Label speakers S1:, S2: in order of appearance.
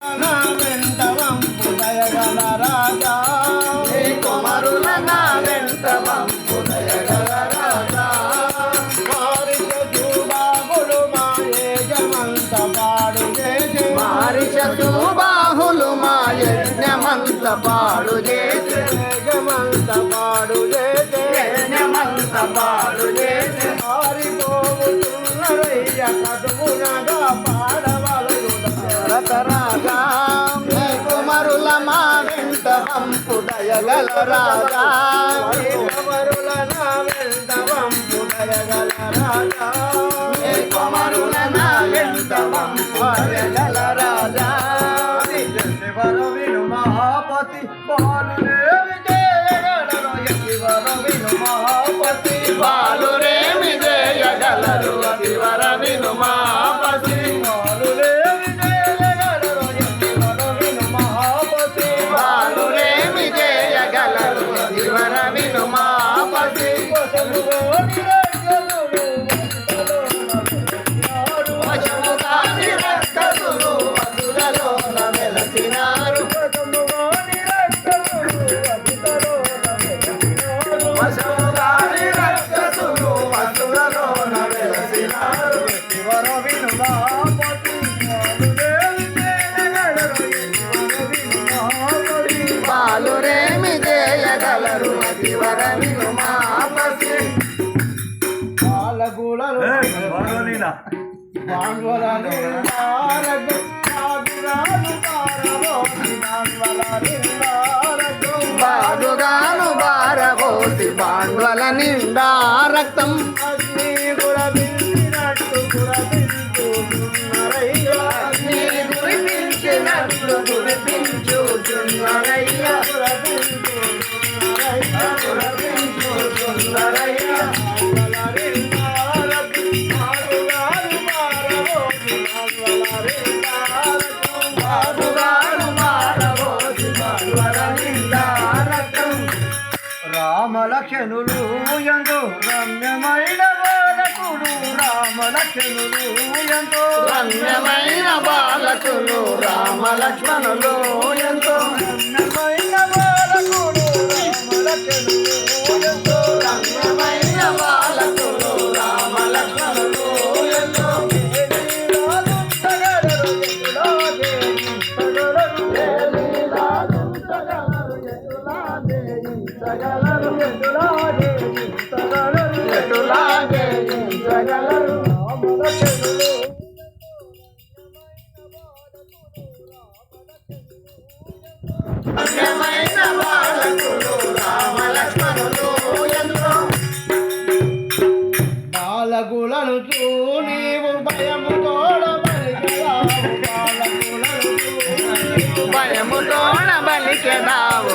S1: నా వెంట వంపు దయగల రాజా నీ కుమరుల నా వెంట వంపు దయగల రాజా మారిష బాహులు మా యజ్ఞమంత పాడు చేసి మారిష బాహులు మా యజ్ఞమంత పాడు చేసి యజ్ఞమంత పాడు చేసి యజ్ఞమంత పాడు చేసి మారిపోవుతున్నరయ్య కదుమునగా పాడవలయుడరతరాగా నీ కుమరుల మా వెంట వంపు దయగల రాజా నీ కుమరుల నా వెంట వంపు దయగల రాజా నీ కుమరుల నా వెంట వంపు దయగల రాజా విను మహాపతి బాలురేమి చేయగలరు విను మహాపతి బాలురేమి చేయగలరు అతివర విను మహాపతి బాలురేమి చేయగలరు విను మహాపతి బాలురేమి చేయగలరు అతివర విను మహాపతి బాలురేమి చేయగలరు అతివర విను మహాపతి బాలగుళలు బాలుగాను బారబోసి బాండ్వల నిండా రక్తం అగ్ని గురబించినట్టు గురబించుచున్నరయ్యా అగ్ని గురిపించినట్లు గురిపించుచున్నరయ్యా గురబించుచున్నరయ్యా గురబించుచున్నరయ్యా రామలక్షణులు ఎంతో రమ్యమైన బాలకుడు రామలక్షణులు ఎంతో రమ్యమైన బాలకులు రామలక్ష్మణులు ఎంతో రమ్యమైన బాలకుడు రామలక్షణులు ఎంతో రమ్యమైన బాలకుడు రామలక్ష్మణులు ఎంతో బాలకులను చూ నీవు భయము తోడ బలికెదావు